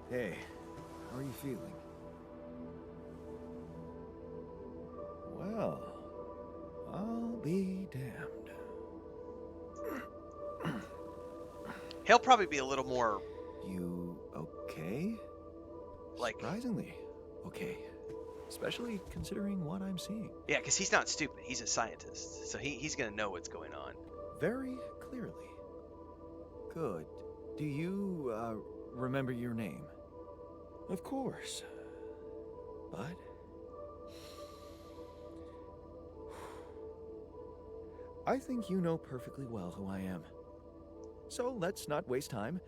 Hey, how are you feeling? Well, I'll be damned. He'll probably be a little more You okay? like, Surprisingly, okay. Especially considering what I'm seeing. yeah, because he's not stupid. He's a scientist, so he's gonna know what's going on. Very clearly. Good. Do you, remember your name? Of course. But... I think you know perfectly well who I am. So let's not waste time.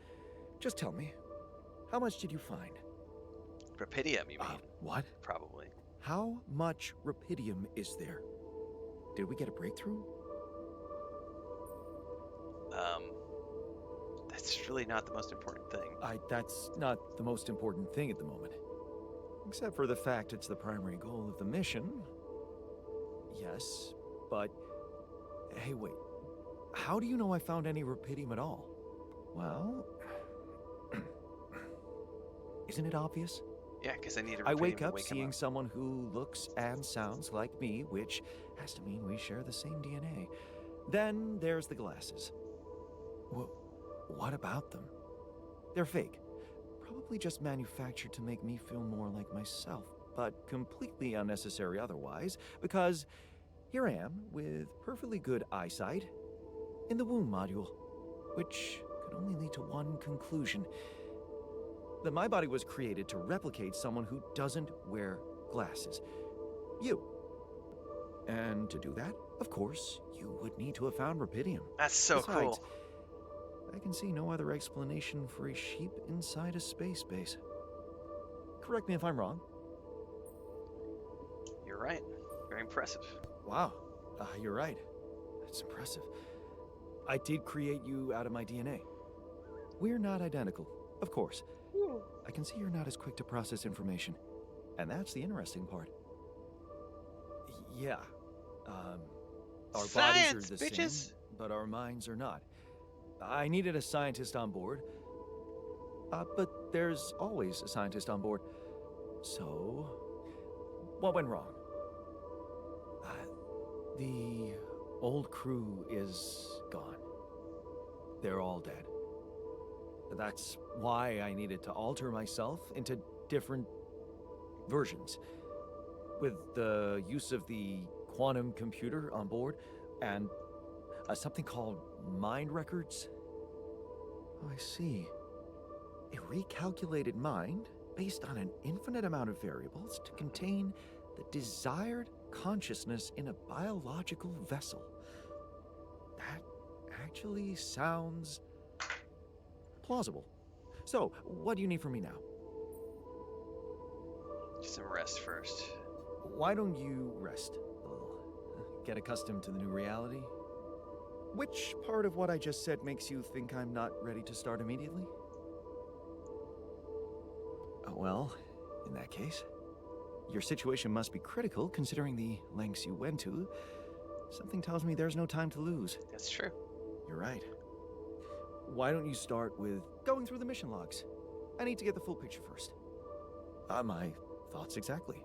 Just tell me, how much did you find? Rapidium, you mean? What? Probably. How much rapidium is there? Did we get a breakthrough? That's really not the most important thing. That's not the most important thing at the moment. Except for the fact it's the primary goal of the mission. Yes, but... Hey, wait. How do you know I found any rapidium at all? Well... Isn't it obvious? Yeah, because I need a I rapidium wake to up wake him seeing up. someone who looks and sounds like me, which has to mean we share the same DNA. Then there's the glasses. What about them? They're fake. Probably just manufactured to make me feel more like myself, but completely unnecessary otherwise, because here I am with perfectly good eyesight in the womb module, which could only lead to one conclusion: that my body was created to replicate someone who doesn't wear glasses. You. And to do that, of course, you would need to have found rapidium. That's so Besides, cool. I can see no other explanation for a sheep inside a space base. Correct me if I'm wrong. You're right. Very impressive. Wow, you're right. That's impressive. I did create you out of my DNA. We're not identical, of course. I can see you're not as quick to process information. And that's the interesting part. Yeah. Our Science, bodies are the bitches! same, but our minds are not. I needed a scientist on board. But there's always a scientist on board. So, what went wrong? The old crew is gone. They're all dead. That's why I needed to alter myself into different versions. With the use of the quantum computer on board and something called mind records. Oh, I see. A recalculated mind based on an infinite amount of variables to contain the desired consciousness in a biological vessel. That actually sounds plausible. So, what do you need from me now? Get some rest first. Why don't you rest a little? Get accustomed to the new reality? Which part of what I just said makes you think I'm not ready to start immediately? Well, in that case, your situation must be critical considering the lengths you went to. Something tells me there's no time to lose. That's true. You're right. Why don't you start with going through the mission logs? I need to get the full picture first. My thoughts exactly.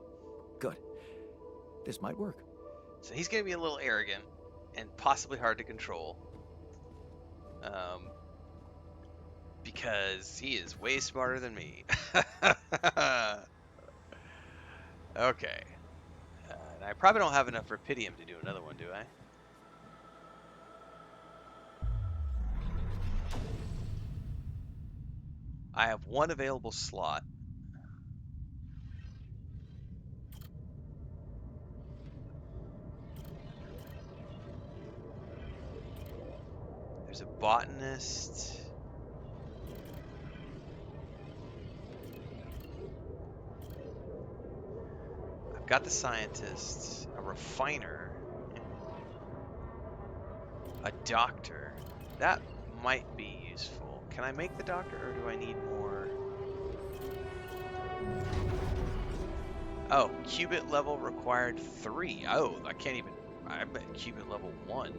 Good. This might work. So he's going to be a little arrogant and possibly hard to control. Because he is way smarter than me. Okay. And I probably don't have enough rapidium to do another one, do I? I have one available slot. There's a botanist. I've got the scientist, a refiner, a doctor. That might be useful. Can I make the doctor, or do I need more? Oh, qubit level required 3. Oh, I can't even... I'm at qubit level 1.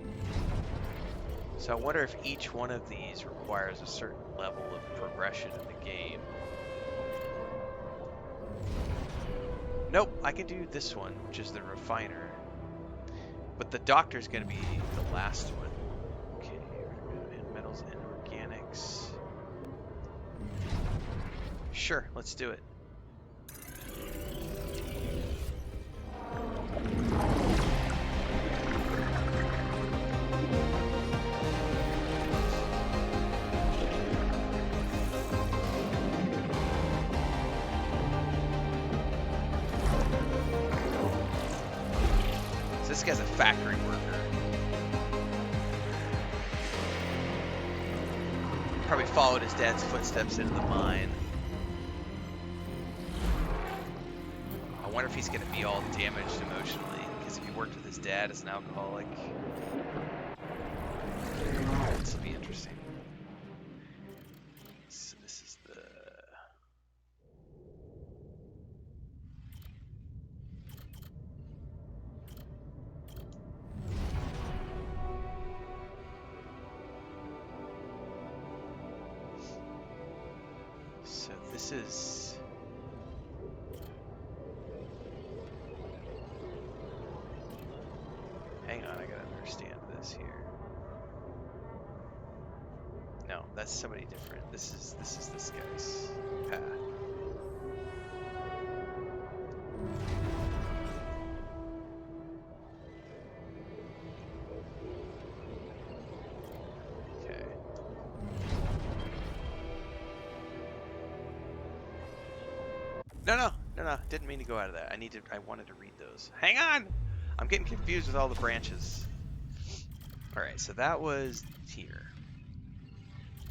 So I wonder if each one of these requires a certain level of progression in the game. Nope, I can do this one, which is the refiner. But the doctor's gonna be the last one. Okay, metals and organics. Sure, let's do it. So this guy's a factory worker. Probably followed his dad's footsteps into the mine. I wonder if he's going to be all damaged emotionally, because if he worked with his dad as an alcoholic, this will be interesting. So this is the... So this is... Hang on, I gotta understand this here. No, that's somebody different. This is this guy's path. Okay. No, didn't mean to go out of that. I wanted to read those. Hang on! I'm getting confused with all the branches. Alright, so that was here.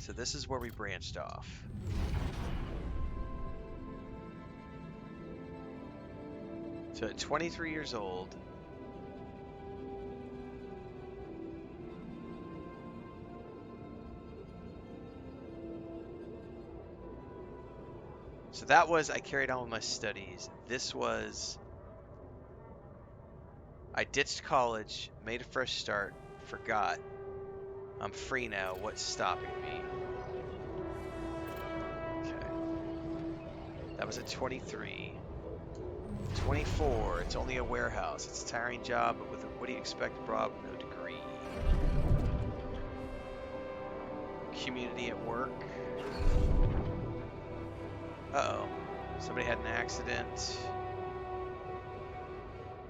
So this is where we branched off. So at 23 years old, so that was, I carried on with my studies. This was, I ditched college, made a fresh start, forgot. I'm free now. What's stopping me? Okay. That was at 23. 24. It's only a warehouse. It's a tiring job, but with a, what do you expect abroad with no degree? Community at work. Uh-oh. Somebody had an accident.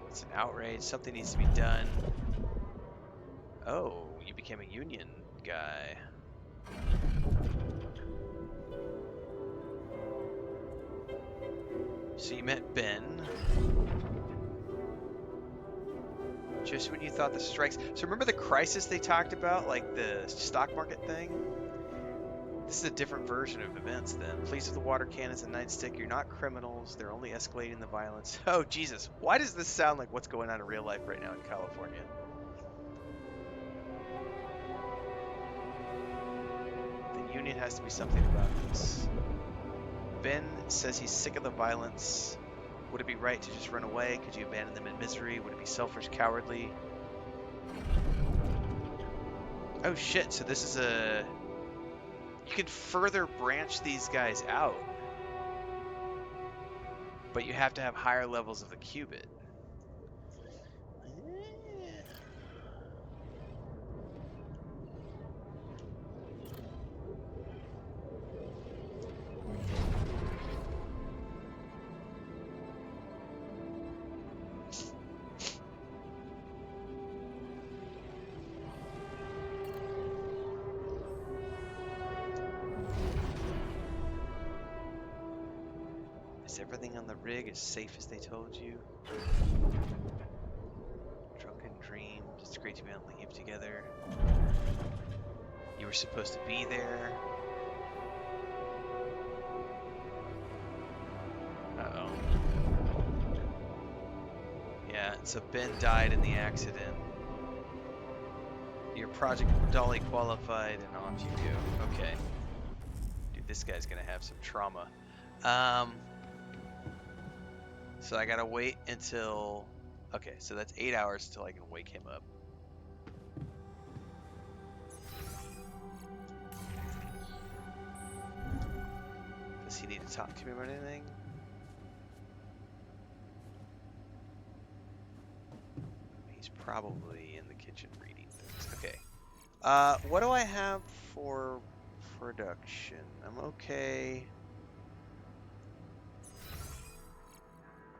It's an outrage. Something needs to be done. Oh, you became a union guy. So you met Ben. Just when you thought the strikes... So remember the crisis they talked about? Like the stock market thing? This is a different version of events then. Police with the water cannons and nightstick. You're not criminals. They're only escalating the violence. Oh, Jesus. Why does this sound like what's going on in real life right now in California? The union has to be something about this. Ben says he's sick of the violence. Would it be right to just run away? Could you abandon them in misery? Would it be selfish, cowardly? Oh shit, so this is a... You can further branch these guys out. But you have to have higher levels of the qubit. Is everything on the rig as safe as they told you? Drunken dreams. It's great to be on leave together. You were supposed to be there. Uh-oh. Yeah, so Ben died in the accident. Your Project Dolly qualified and off you go. Okay. Dude, this guy's gonna have some trauma. So I gotta wait until... Okay, so that's 8 hours until I can wake him up. Does he need to talk to me about anything? probably in the kitchen reading things. Okay. What do I have for production? I'm okay.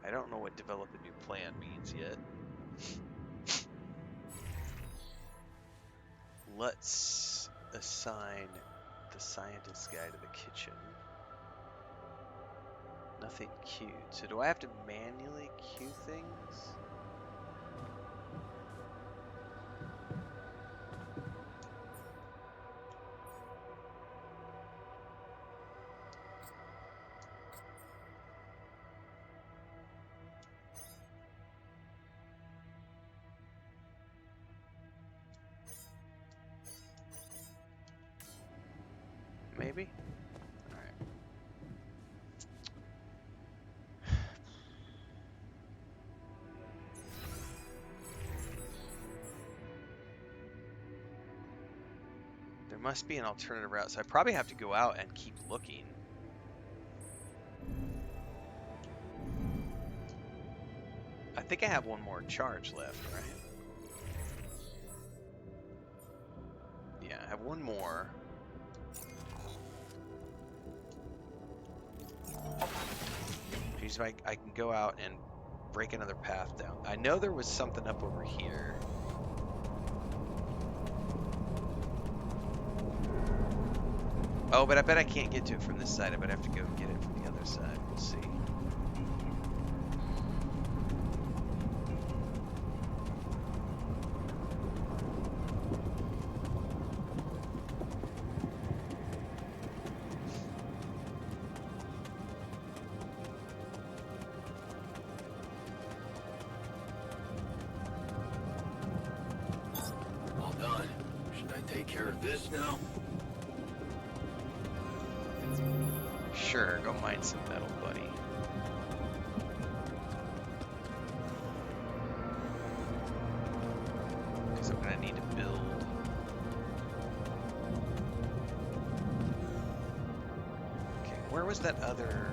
I don't know what develop a new plan means yet. Let's assign the scientist guy to the kitchen. Nothing queued. So do I have to manually queue things? Maybe? Alright. There must be an alternative route, so I probably have to go out and keep looking. I think I have one more charge left, right? Yeah, I have one more. Jeez, I can go out and break another path down. I know there was something up over here. Oh, but I bet I can't get to it from this side. I bet I have to go get it from the other side. We'll see. All done. Should I take care of this now? Sure, go mine some metal, buddy. Because I'm gonna need to build. Okay, where was that other?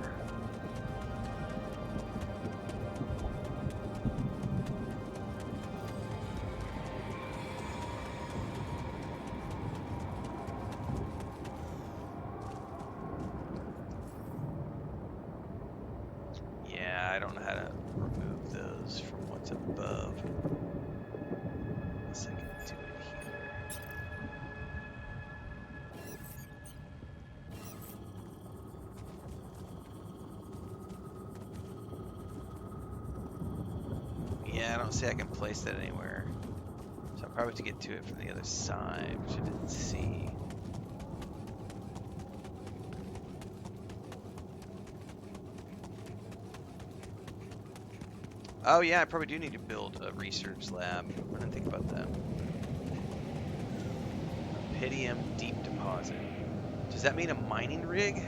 Yeah, I don't know how to remove those from what's above. Unless I can do it here. Yeah, I don't see I can place that anywhere. So I'll probably have to get to it from the other side, which I didn't see. Oh yeah, I probably do need to build a research lab. I didn't think about that. Pydium deep deposit. Does that mean a mining rig?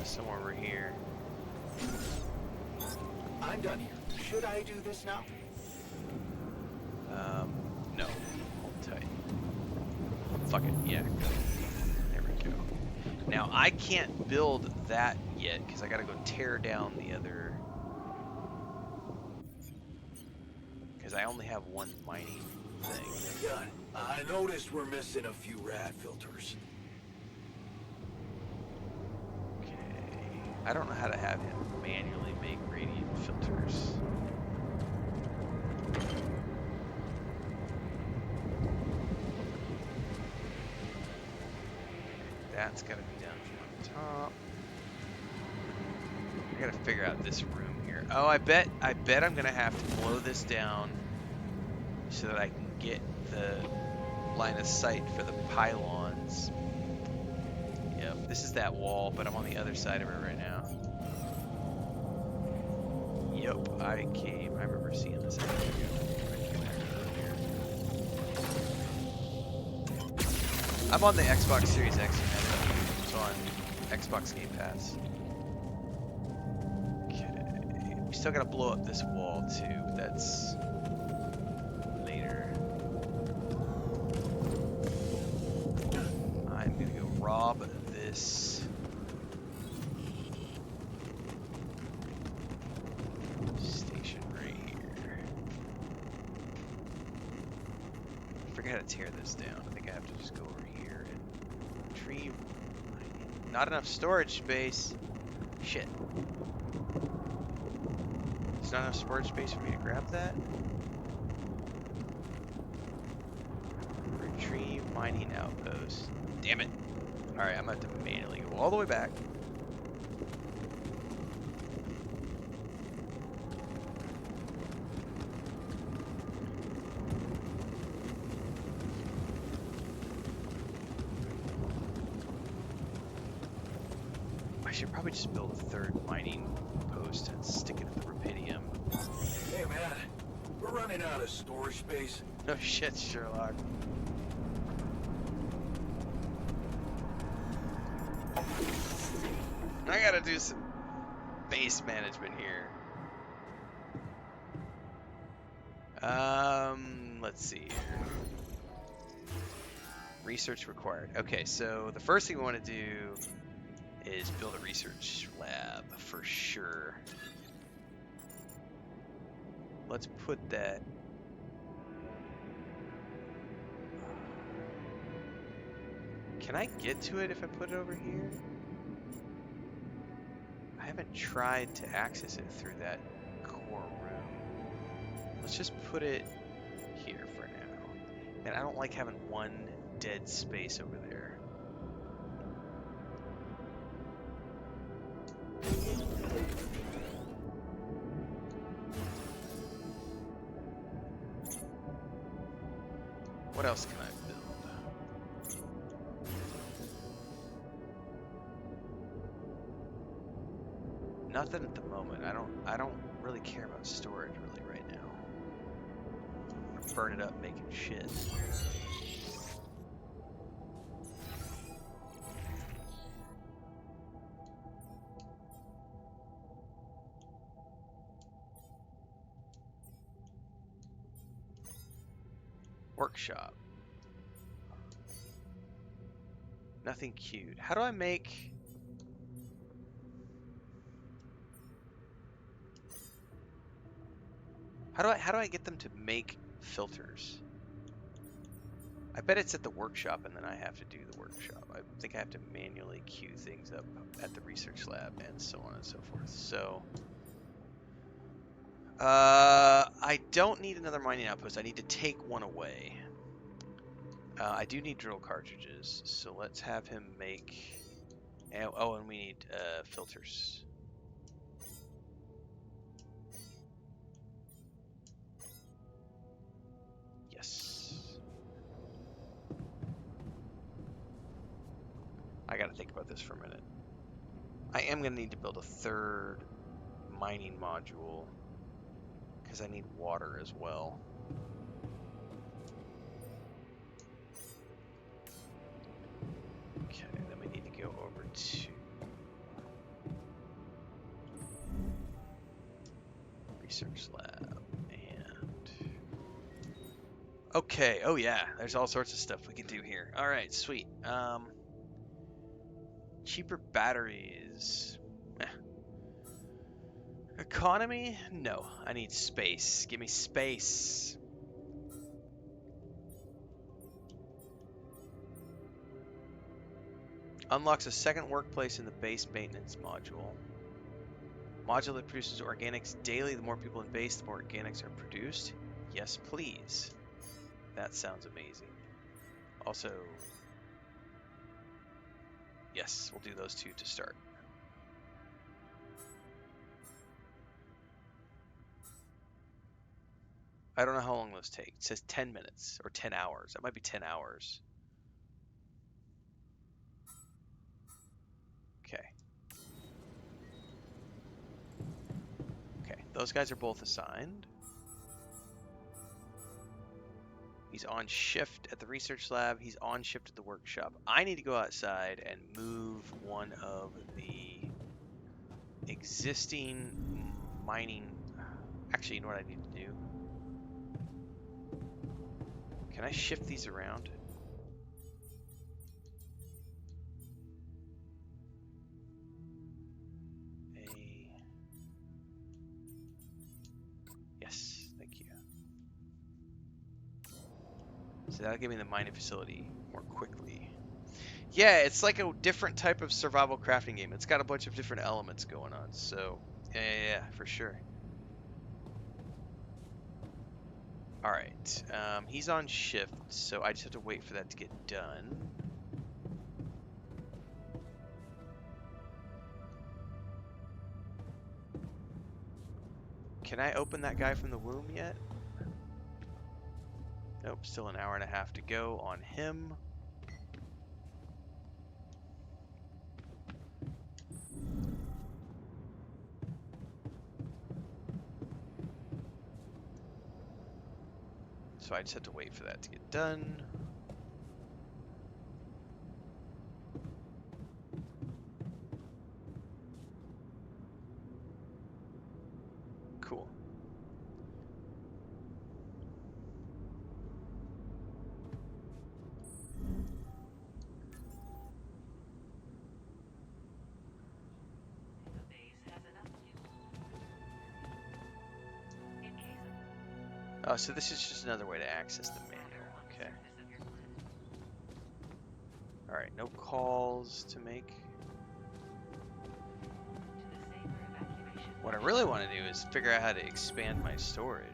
somewhere over here. I'm done here. Should I do this now? No. Hold tight. Fuck it. Yeah. Go. There we go. Now I can't build that yet because I gotta go tear down the other. Because I only have one mining thing. Done. I noticed we're missing a few rad filters. Okay. I don't know how to have him manually make radiant filters. That's gotta be done from on top. I gotta figure out this room here. Oh, I bet I'm gonna have to blow this down so that I can get the line of sight for the pylons. Yep, this is that wall, but I'm on the other side of it right now. Yep, I remember seeing this. I'm on the Xbox Series X, so on Xbox Game Pass. Okay, we still gotta blow up this wall too, but that's later. I'm gonna go rob this station right here. I forgot how to tear this down. I think I have to just go over here and retrieve. Not enough storage space. Shit. There's not enough storage space for me to grab that. Retrieve mining outpost. Damn it. Alright, I'm gonna have to manually go all the way back. I should probably just build a third mining post and stick it at the rubidium. Hey man, we're running out of storage space. No shit, Sherlock. I gotta do some base management here. Let's see here. Research required. Okay, so the first thing we want to do is build a research lab for sure. Let's put that. Can I get to it if I put it over here? I haven't tried to access it through that core room. Let's just put it here for now. And I don't like having one dead space over there. What else can I build? Nothing at the moment. I don't really care about storage really right now. I'm gonna burn it up making shit. Workshop. Nothing queued. How do I make... How do I get them to make filters? I bet it's at the workshop and then I have to do the workshop. I think I have to manually queue things up at the research lab and so on and so forth. So I don't need another mining outpost. I need to take one away. I do need drill cartridges, so let's have him make... Oh, and we need filters. Yes. I gotta think about this for a minute. I am gonna need to build a third mining module because I need water as well. Okay, then we need to go over to research lab. And okay, oh yeah, there's all sorts of stuff we can do here. All right, sweet. Cheaper batteries. Eh. Economy? No, I need space. Give me space. Unlocks a second workplace in the base maintenance module. Module that produces organics daily. The more people in base, the more organics are produced. Yes, please. That sounds amazing. Also, yes, we'll do those two to start. I don't know how long those take. It says 10 minutes or 10 hours. That might be 10 hours. Okay. Okay, those guys are both assigned. He's on shift at the research lab. He's on shift at the workshop. I need to go outside and move one of the existing mining... Actually, you know what I need to do? Can I shift these around? Yes, thank you. So that'll give me the mining facility more quickly. Yeah, it's like a different type of survival crafting game. It's got a bunch of different elements going on. So, yeah, for sure. All right, he's on shift, so I just have to wait for that to get done. Can I open that guy from the womb yet? Nope, still an hour and a half to go on him. So I just have to wait for that to get done. Cool. So this is just another way to access the manual. Okay. All right, no calls to make. What I really want to do is figure out how to expand my storage.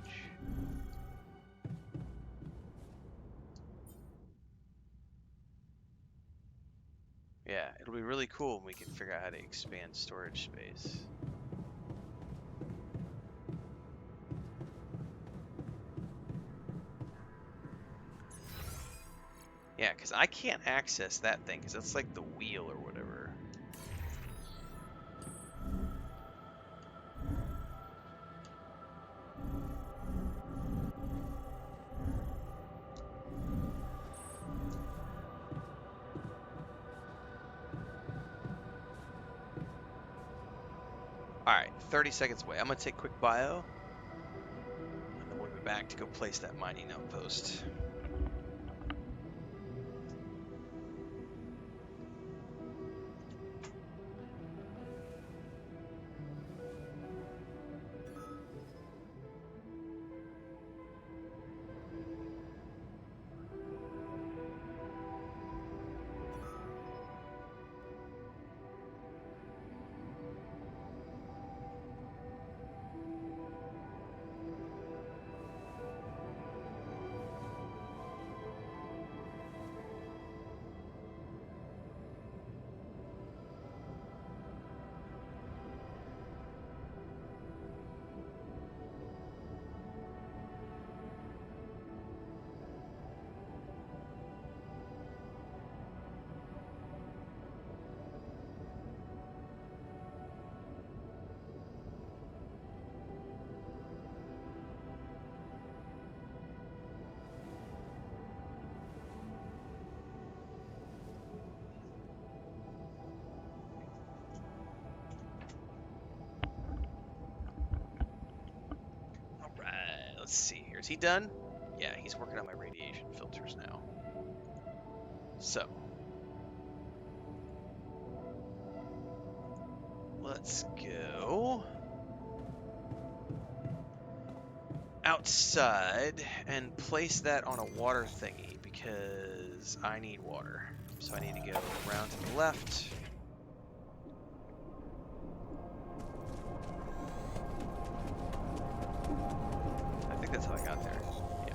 Yeah, it'll be really cool when we can figure out how to expand storage space. Yeah, because I can't access that thing, because that's like the wheel or whatever. Alright, 30 seconds away. I'm going to take quick bio, and then we'll be back to go place that mining outpost. Let's see here. Is he done? Yeah, he's working on my radiation filters now. So, let's go outside and place that on a water thingy because I need water. So I need to go around to the left. I think that's how I got there. Yeah.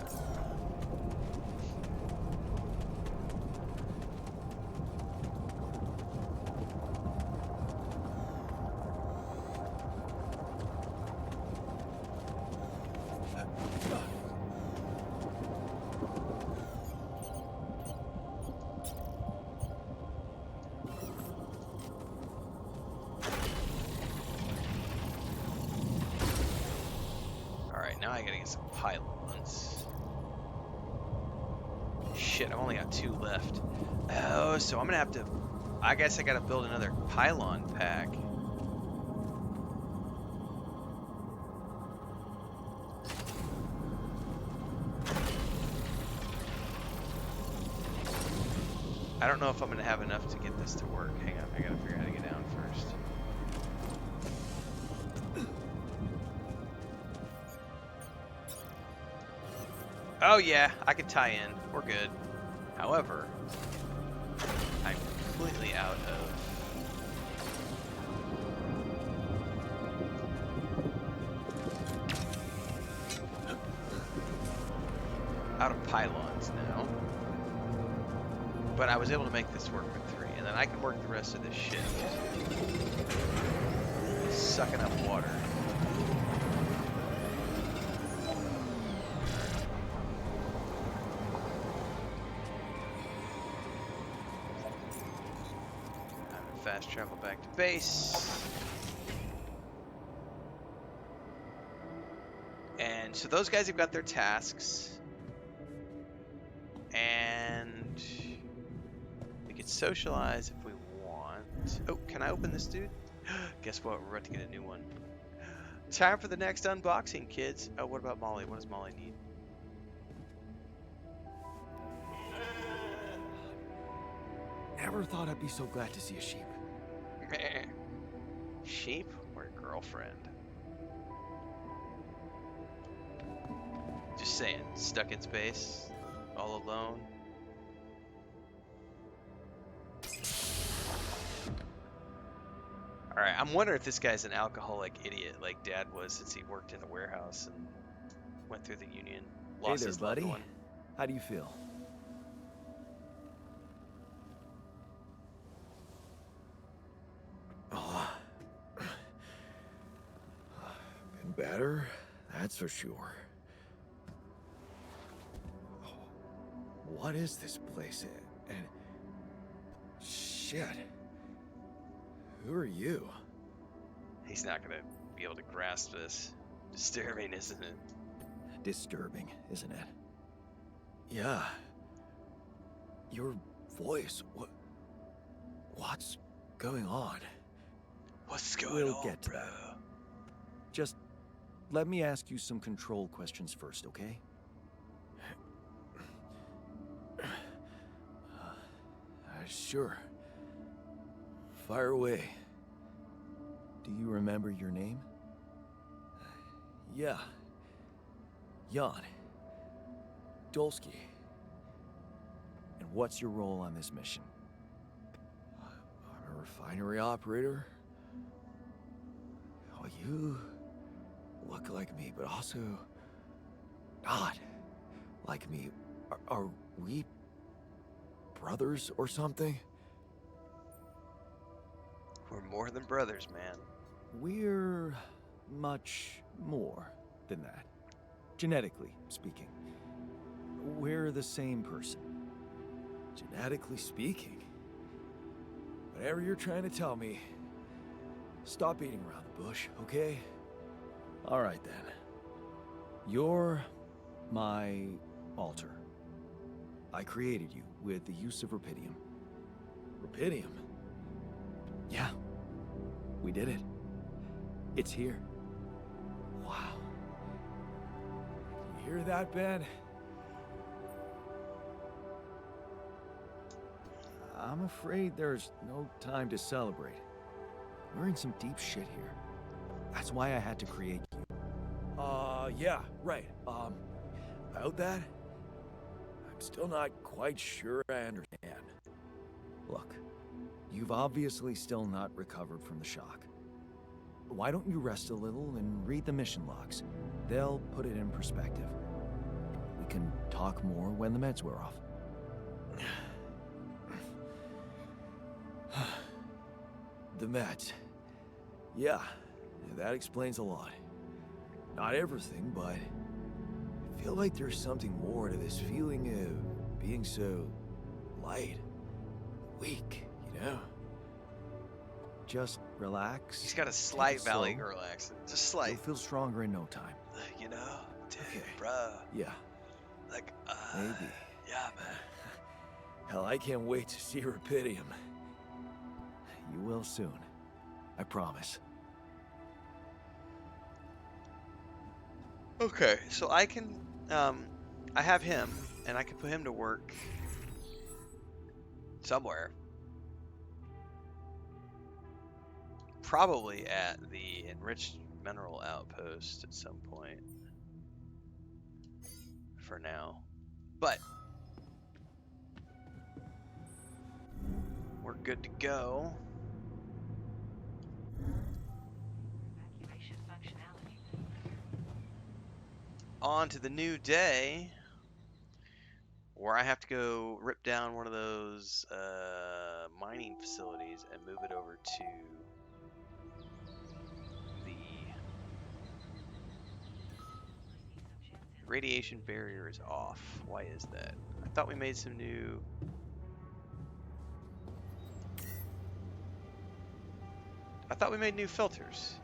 Alright, now I gotta get some pylons. Shit, I've only got 2 left. Oh, so I'm gonna have to... I guess I gotta build another pylon pack. I don't know if I'm gonna have enough to get this to work. Hang on, I gotta figure out how to get down first. Oh yeah, I can tie in. We're good. However, I'm completely out of pylons now. But I was able to make this work with 3, and then I can work the rest of this shift. Sucking up water. Fast travel back to base. And so those guys have got their tasks. And we could socialize if we want. Oh, can I open this dude? Guess what? We're about to get a new one. Time for the next unboxing, kids. Oh, what about Molly? What does Molly need? Never thought I'd be so glad to see a sheep. Sheep or girlfriend? Just saying, stuck in space, all alone. Alright, I'm wondering if this guy's an alcoholic idiot like Dad was since he worked in the warehouse and went through the union. Hey Lost there, his loved buddy. one. How do you feel? Oh, been better, that's for sure. What is this place? And shit. Who are you? He's not gonna be able to grasp this. Disturbing, isn't it? Disturbing, isn't it? Yeah. Your voice. What's going on? What's going We'll on, get to bro? that. Just let me ask you some control questions first, okay? Sure. Fire away. Do you remember your name? Yeah. Jan. Dolsky. And what's your role on this mission? I'm a refinery operator. Oh, you look like me, but also not like me. Are we brothers or something? We're more than brothers, man. We're much more than that. Genetically speaking. We're the same person. Genetically speaking. Whatever you're trying to tell me, stop beating around the bush, okay? Alright then. You're my altar. I created you with the use of rupidium. Rupidium? Yeah. We did it. It's here. Wow. hear that, Ben? I'm afraid there's no time to celebrate. We're in some deep shit here. That's why I had to create you. Yeah, right. About that, I'm still not quite sure I understand. Look, you've obviously still not recovered from the shock. Why don't you rest a little and read the mission logs? They'll put it in perspective. We can talk more when the meds wear off. The meds. Yeah, that explains a lot. Not everything, but I feel like there's something more to this feeling of being so light, weak, you know? Just relax. He's got a take slight it Valley slow. Girl accent. Just You'll slight. feel stronger in no time. You know, dude, Okay. bruh. Yeah, Like, maybe. yeah, man. Hell, I can't wait to see Rapidium. You will soon. I promise. Okay, so I can, I have him, and I can put him to work somewhere. Probably at the enriched mineral outpost at some point. For now. But we're good to go. On to the new day, where I have to go rip down one of those mining facilities and move it over to the radiation barrier is off. Why is that? I thought we made some new... I thought we made new filters.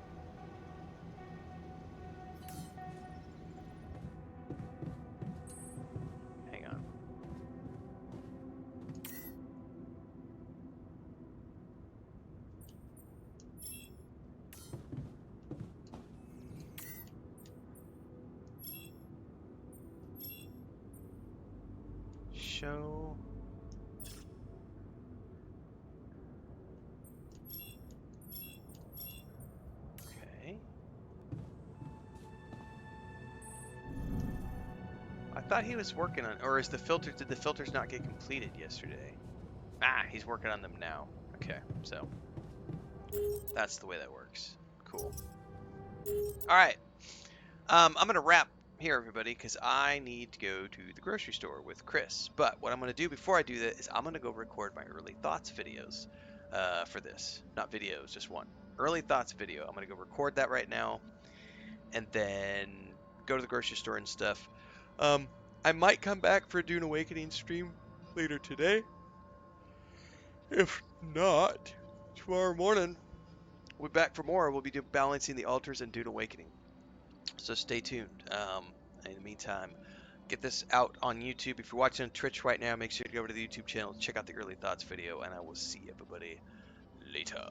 Hang on. Show... Okay. I thought he was working on... Or is the filter... Did the filters not get completed yesterday? Ah, he's working on them now. Okay, so... That's the way that works. Cool. Alright. I'm going to wrap here, everybody, because I need to go to the grocery store with Chris. But what I'm going to do before I do that is I'm going to go record my early thoughts videos for this. Not videos, just one. Early thoughts video. I'm going to go record that right now and then go to the grocery store and stuff. I might come back for a Dune Awakening stream later today. If not, tomorrow morning we'll be back for more. We'll be balancing the altars and Dune Awakening. So stay tuned. In the meantime, get this out on YouTube. If you're watching on Twitch right now, make sure to go over to the YouTube channel, check out the early thoughts video, and I will see everybody later.